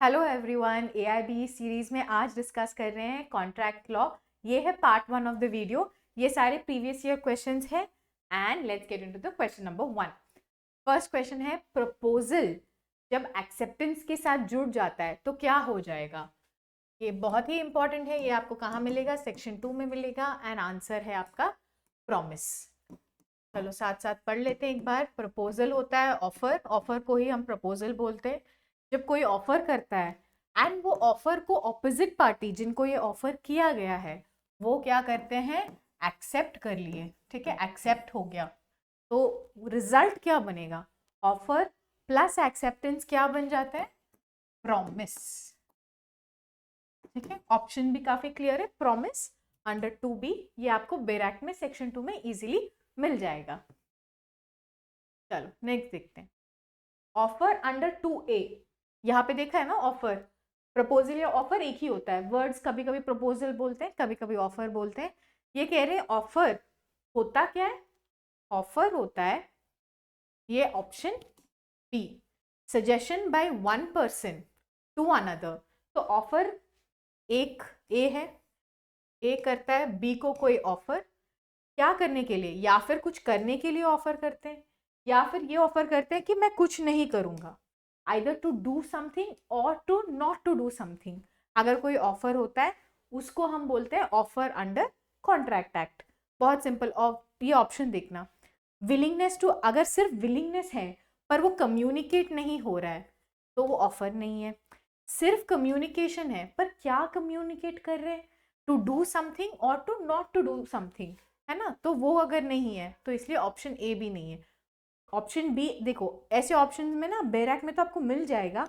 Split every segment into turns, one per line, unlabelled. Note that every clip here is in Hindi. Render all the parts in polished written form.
हेलो एवरीवन, AIBE सीरीज में आज डिस्कस कर रहे हैं कॉन्ट्रैक्ट लॉ। ये है पार्ट 1 ऑफ द वीडियो। ये सारे प्रीवियस ईयर क्वेश्चंस हैं and let's get into the question number 1। First question है, प्रपोजल जब एक्सेप्टेंस के साथ जुड़ जाता है तो क्या हो जाएगा। ये बहुत ही इंपॉर्टेंट है। ये आपको कहाँ मिलेगा? सेक्शन 2 में मिलेगा एंड आंसर है आपका प्रॉमिस। चलो साथ साथ पढ़ लेते हैं एक बार। प्रपोजल होता है ऑफर, ऑफर को ही हम प्रपोजल बोलते हैं। जब कोई ऑफर करता है एंड वो ऑफर को ऑपोजिट पार्टी जिनको ये ऑफर किया गया है वो क्या करते हैं? एक्सेप्ट कर लिए। ठीक है, एक्सेप्ट हो गया तो रिजल्ट क्या बनेगा? ऑफर प्लस एक्सेप्टेंस क्या बन जाता है? प्रॉमिस। ठीक है, ऑप्शन भी काफी क्लियर है। प्रॉमिस अंडर 2B, ये आपको बेरैक में सेक्शन 2 में इजीली मिल जाएगा। चलो नेक्स्ट देखते हैं। ऑफर अंडर 2A, यहाँ पे देखा है ना, ऑफर प्रपोजल या ऑफर एक ही होता है। वर्ड्स कभी कभी प्रपोजल बोलते हैं, कभी कभी ऑफर बोलते हैं। ये कह रहे हैं ऑफर होता क्या है? ऑफर होता है ये option B, suggestion by one person to another. तो ऑफर एक ए है, ए करता है बी को कोई ऑफर, क्या करने के लिए? या फिर कुछ करने के लिए ऑफर करते हैं, या फिर ये ऑफर करते हैं कि मैं कुछ नहीं करूंगा, आइदर टू डू समथिंग और to not to do something. अगर कोई ऑफर होता है उसको हम बोलते हैं ऑफर अंडर कॉन्ट्रैक्ट एक्ट। बहुत सिंपल। और ये ऑप्शन देखना, विलिंगनेस टू, अगर सिर्फ विलिंगनेस है पर वो कम्युनिकेट नहीं हो रहा है तो वो ऑफर नहीं है। सिर्फ कम्युनिकेशन है पर क्या कम्युनिकेट कर रहे हैं? टू डू समथिंग और to not to do something, है ना, तो वो अगर नहीं है तो इसलिए ऑप्शन ए भी नहीं है। ऑप्शन बी देखो, ऐसे ऑप्शन में ना बेरैक में तो आपको मिल जाएगा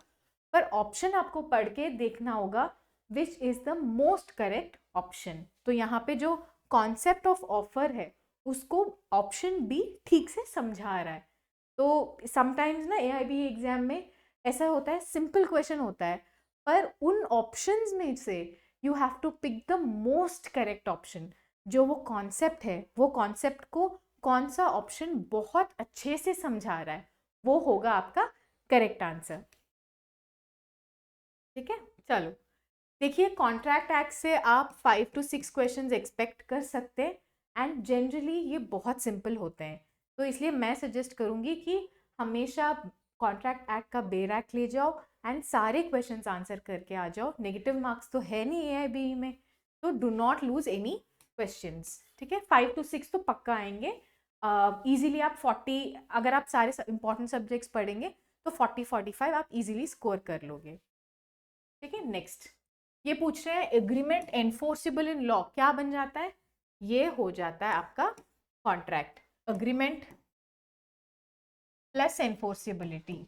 पर ऑप्शन आपको पढ़ के देखना होगा which is the most correct option. तो यहाँ पे जो कॉन्सेप्ट ऑफ ऑफर है उसको ऑप्शन बी ठीक से समझा रहा है। तो समटाइम्स ना AIBE एग्जाम में ऐसा होता है, सिंपल क्वेश्चन होता है पर उन ऑप्शंस में से you have to pick the most correct option. जो वो कॉन्सेप्ट है, वो कॉन्सेप्ट को कौन सा ऑप्शन बहुत अच्छे से समझा रहा है वो होगा आपका करेक्ट आंसर। ठीक है, चलो देखिए, कॉन्ट्रैक्ट एक्ट से आप 5 to 6 क्वेश्चंस एक्सपेक्ट कर सकते हैं एंड जनरली ये बहुत सिंपल होते हैं। तो इसलिए मैं सजेस्ट करूंगी कि हमेशा कॉन्ट्रैक्ट एक्ट का बेरैक ले जाओ एंड सारे क्वेश्चंस आंसर करके आ जाओ। नेगेटिव मार्क्स तो है नहीं AIBE में, तो do not lose any questions. ठीक है, 5 to 6 तो पक्का आएंगे इजीली। आप 40, अगर आप सारे इंपॉर्टेंट सब्जेक्ट्स पढ़ेंगे तो 40-45 आप इजीली स्कोर कर लोगे। ठीक है, नेक्स्ट ये पूछ रहे हैं एग्रीमेंट एनफोर्सेबल इन लॉ क्या बन जाता है? ये हो जाता है आपका कॉन्ट्रैक्ट। एग्रीमेंट प्लस एनफोर्सेबिलिटी,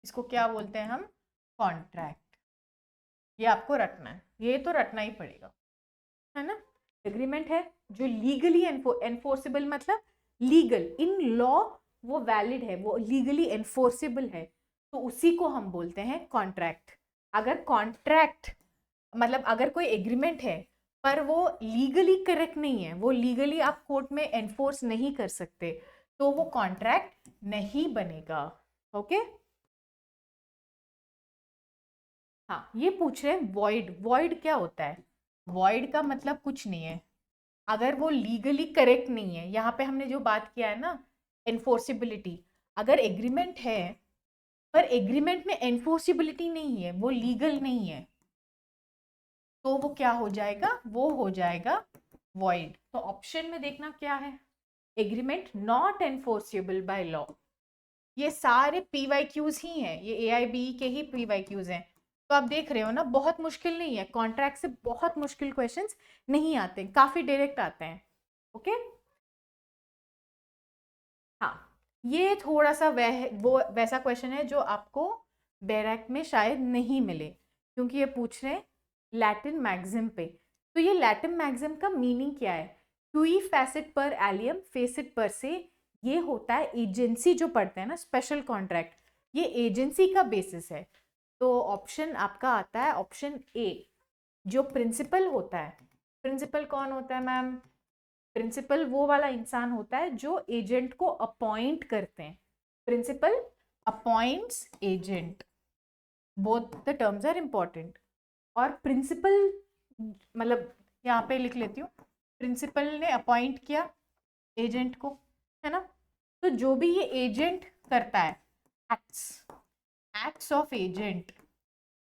इसको क्या बोलते हैं हम? कॉन्ट्रैक्ट। ये आपको रटना है, ये तो रटना ही पड़ेगा, है ना। एग्रीमेंट है जो लीगली एनफोर्सेबल, मतलब लीगल इन लॉ, वो वैलिड है, वो लीगली एनफोर्सेबल है, तो उसी को हम बोलते हैं कॉन्ट्रैक्ट। अगर कॉन्ट्रैक्ट मतलब अगर कोई एग्रीमेंट है पर वो लीगली करेक्ट नहीं है, वो लीगली आप कोर्ट में एनफोर्स नहीं कर सकते, तो वो कॉन्ट्रैक्ट नहीं बनेगा। ओके, हाँ ये पूछ रहे हैं वॉइड। वॉइड क्या होता है? वॉइड का मतलब कुछ नहीं है, अगर वो लीगली करेक्ट नहीं है। यहाँ पे हमने जो बात किया है ना, एनफोर्सिबिलिटी, अगर एग्रीमेंट है पर एग्रीमेंट में एनफोर्सिबिलिटी नहीं है, वो लीगल नहीं है, तो वो क्या हो जाएगा? वो हो जाएगा वॉइड। तो ऑप्शन में देखना क्या है, agreement not enforceable by law. ये सारे PYQs ही हैं, ये AIBE के ही PYQs हैं। तो आप देख रहे हो ना, बहुत मुश्किल नहीं है। कॉन्ट्रैक्ट से बहुत मुश्किल क्वेश्चंस नहीं आते, काफी डायरेक्ट आते हैं। ओके, हाँ ये थोड़ा सा वो वैसा क्वेश्चन है जो आपको बैरक में शायद नहीं मिले, क्योंकि ये पूछ रहे हैं लैटिन मैक्सिम पे। तो ये लैटिन मैक्सिम का मीनिंग क्या है? क्वी फैसिट पर एलियम फेसिट पर से, ये होता है एजेंसी जो पढ़ते हैं ना, स्पेशल कॉन्ट्रैक्ट, ये एजेंसी का बेसिस है। तो ऑप्शन आपका आता है ऑप्शन ए। जो प्रिंसिपल होता है, प्रिंसिपल कौन होता है मैम? प्रिंसिपल वो वाला इंसान होता है जो एजेंट को अपॉइंट करते हैं। Principal appoints agent. Both the terms are important. और प्रिंसिपल मतलब यहाँ पे लिख लेती हूँ, प्रिंसिपल ने अपॉइंट किया एजेंट को, है ना। तो जो भी ये एजेंट करता है, एक्ट्स ऑफ एजेंट,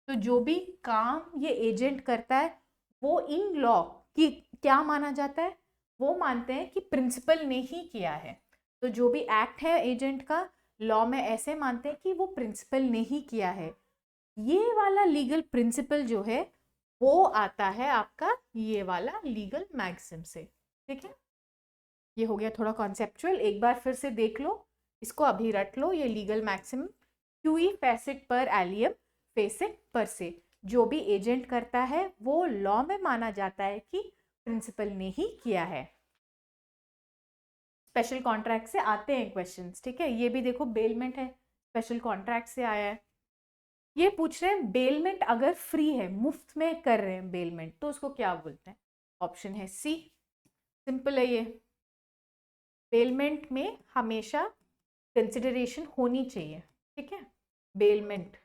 तो जो भी काम ये एजेंट करता है वो इन लॉ की क्या माना जाता है, वो मानते हैं कि प्रिंसिपल ने ही किया है। तो जो भी एक्ट है एजेंट का, लॉ में ऐसे मानते हैं कि वो प्रिंसिपल ने ही किया है। ये वाला लीगल प्रिंसिपल जो है वो आता है आपका ये वाला लीगल मैक्सिम से, ठीक है। ये हो गया थोड़ा कॉन्सेप्चुअल, एक बार फिर से देख लो, इसको अभी रट लो। ये लीगल मैक्सिम, क्यूई फेसिट पर एलियम फेसिट पर से, जो भी एजेंट करता है वो लॉ में माना जाता है कि प्रिंसिपल ने ही किया है। स्पेशल कॉन्ट्रैक्ट से आते हैं क्वेश्चंस, ठीक है। ये भी देखो बेलमेंट है, स्पेशल कॉन्ट्रैक्ट से आया है। ये पूछ रहे हैं बेलमेंट अगर फ्री है, मुफ्त में कर रहे हैं बेलमेंट, तो उसको क्या बोलते हैं। ऑप्शन है सी, सिंपल है ये। बेलमेंट में हमेशा कंसिडरेशन होनी चाहिए, ठीक है। बेलमेंट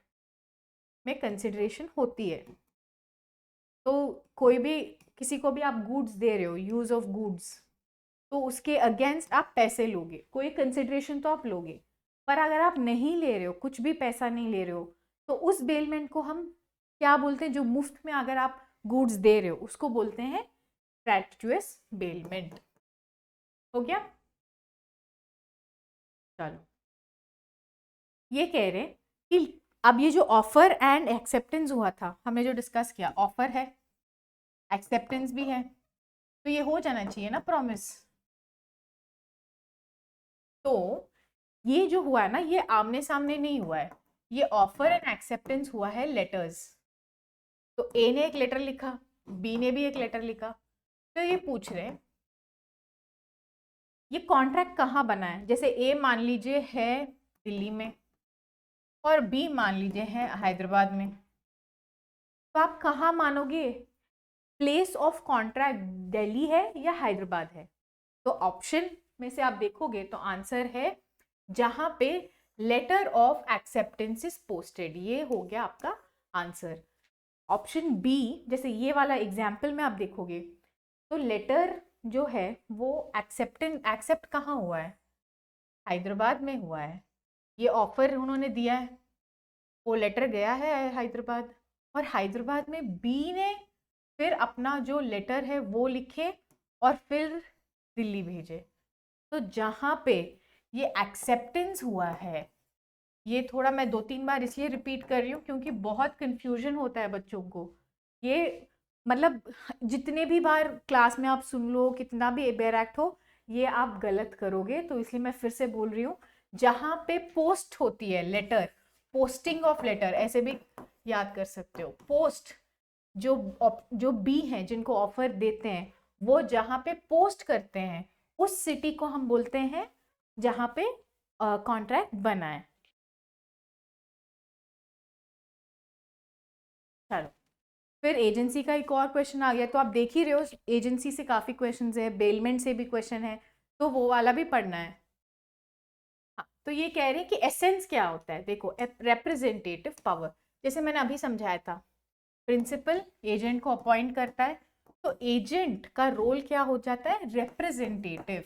में कंसिडरेशन होती है। तो कोई भी किसी को भी आप गुड्स दे रहे हो, यूज ऑफ गुड्स, तो उसके अगेंस्ट आप पैसे लोगे, कोई कंसिडरेशन तो आप लोगे। पर अगर आप नहीं ले रहे हो, कुछ भी पैसा नहीं ले रहे हो, तो उस बेलमेंट को हम क्या बोलते हैं, जो मुफ्त में अगर आप गुड्स दे रहे हो उसको बोलते हैं ग्रैचुइटस बेलमेंट। हो गया। चलो, ये कह रहे हैं कि अब ये जो ऑफर एंड एक्सेप्टेंस हुआ था, हमने जो डिस्कस किया, ऑफर है, एक्सेप्टेंस भी है, तो ये हो जाना चाहिए ना प्रॉमिस। तो ये जो हुआ है ना, ये आमने सामने नहीं हुआ है, ये ऑफर एंड एक्सेप्टेंस हुआ है लेटर्स। तो ए ने एक लेटर लिखा, बी ने भी एक लेटर लिखा। तो ये पूछ रहे हैं ये कॉन्ट्रैक्ट कहाँ बना है। जैसे ए मान लीजिए है दिल्ली में और बी मान लीजिए है हैदराबाद में, तो आप कहाँ मानोगे, प्लेस ऑफ कॉन्ट्रैक्ट दिल्ली है या हैदराबाद है। तो ऑप्शन में से आप देखोगे तो आंसर है जहां पे letter of acceptance is posted, ये हो गया आपका आंसर। ऑप्शन बी, जैसे ये वाला एग्जाम्पल में आप देखोगे तो लेटर जो है वो एक्सेप्ट कहाँ हुआ है, हैदराबाद में हुआ है। ये ऑफर उन्होंने दिया है, वो लेटर गया है हैदराबाद, और हैदराबाद में बी ने फिर अपना जो लेटर है वो लिखे और फिर दिल्ली भेजे। तो जहाँ पे ये एक्सेप्टेंस हुआ है, ये थोड़ा मैं 2-3 बार इसलिए रिपीट कर रही हूँ क्योंकि बहुत कंफ्यूजन होता है बच्चों को। ये मतलब जितने भी बार क्लास में आप सुन लो, कितना भी बेरैक्ट हो, ये आप गलत करोगे, तो इसलिए मैं फिर से बोल रही हूँ। जहाँ पे पोस्ट होती है लेटर, पोस्टिंग ऑफ लेटर ऐसे भी याद कर सकते हो। पोस्ट जो बी हैं जिनको ऑफर देते हैं, वो जहाँ पे पोस्ट करते हैं उस सिटी को हम बोलते हैं जहाँ पे कॉन्ट्रैक्ट बना है। चलो, फिर एजेंसी का एक और क्वेश्चन आ गया। तो आप देख ही रहे हो एजेंसी से काफ़ी क्वेश्चन है, बेलमेंट से भी क्वेश्चन है, तो वो वाला भी पढ़ना है। हाँ, तो ये कह रहे हैं कि एसेंस क्या होता है। देखो, रिप्रेजेंटेटिव पावर, जैसे मैंने अभी समझाया था, प्रिंसिपल एजेंट को अपॉइंट करता है, तो एजेंट का रोल क्या हो जाता है, representative.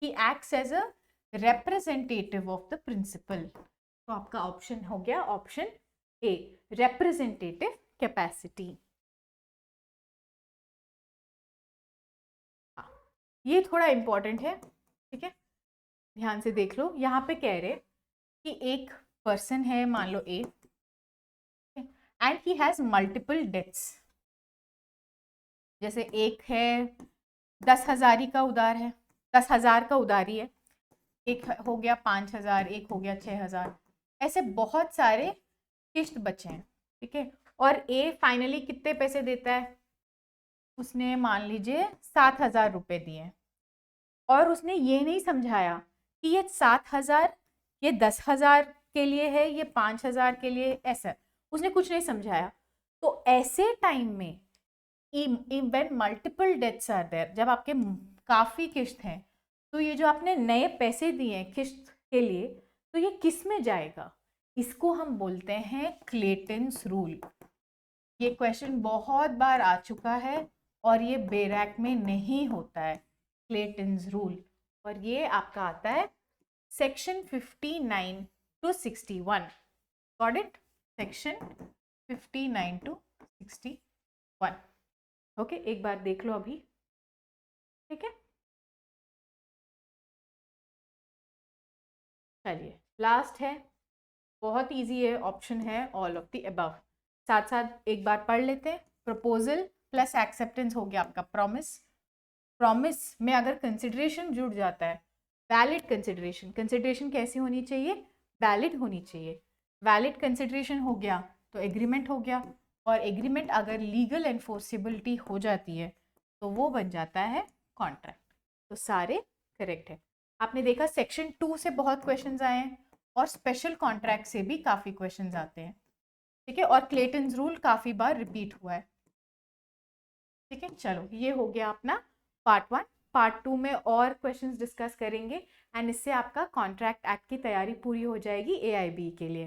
He acts as a representative of the principal. तो आपका ऑप्शन हो गया ऑप्शन ए, रिप्रेजेंटेटिव कैपेसिटी। ये थोड़ा इंपॉर्टेंट है, ठीक है, ध्यान से देख लो। यहाँ पे कह रहे कि एक पर्सन है, मान लो A, and he has multiple debts. जैसे एक है 10,000 का उधार है, 10,000 का उधारी है, एक हो गया 5,000, एक हो गया 6,000, ऐसे बहुत सारे किस्त बचे हैं, ठीक है। और ए फाइनली कितने पैसे देता है, उसने मान लीजिए 7,000 रुपये दिए, और उसने ये नहीं समझाया कि ये 7,000 ये 10,000 के लिए है, ये 5,000 के लिए, ऐसा उसने कुछ नहीं समझाया। तो ऐसे टाइम में when multiple dates are there, जब आपके काफ़ी किस्त हैं, तो ये जो आपने नए पैसे दिए हैं किस्त के लिए, तो ये किस में जाएगा, इसको हम बोलते हैं क्लेटन्स रूल। ये क्वेश्चन बहुत बार आ चुका है और ये बेरैक में नहीं होता है, क्लेटन्स रूल। और ये आपका आता है section 59 to 61। Got it? Section 59 to 61। Okay, एक बार देख लो अभी, ठीक है। चलिए लास्ट है, बहुत इजी है, ऑप्शन है ऑल ऑफ द अबव। साथ साथ एक बार पढ़ लेते हैं। प्रपोजल प्लस एक्सेप्टेंस हो गया आपका प्रॉमिस। प्रॉमिस में अगर कंसिडरेशन जुड़ जाता है, वैलिड कंसिडरेशन, कंसिडरेशन कैसी होनी चाहिए? वैलिड होनी चाहिए। वैलिड कंसिडरेशन हो गया तो एग्रीमेंट हो गया, और एग्रीमेंट अगर लीगल एनफोर्सिबिलिटी हो जाती है तो वो बन जाता है कॉन्ट्रैक्ट। तो सारे करेक्ट है। आपने देखा सेक्शन 2 से बहुत क्वेश्चंस आए हैं और स्पेशल कॉन्ट्रैक्ट से भी काफ़ी क्वेश्चंस आते हैं, ठीक है। और क्लेटन्स रूल काफ़ी बार रिपीट हुआ है, ठीक है। चलो ये हो गया अपना पार्ट 1। पार्ट 2 में और क्वेश्चंस डिस्कस करेंगे एंड इससे आपका कॉन्ट्रैक्ट एक्ट की तैयारी पूरी हो जाएगी AIB के लिए।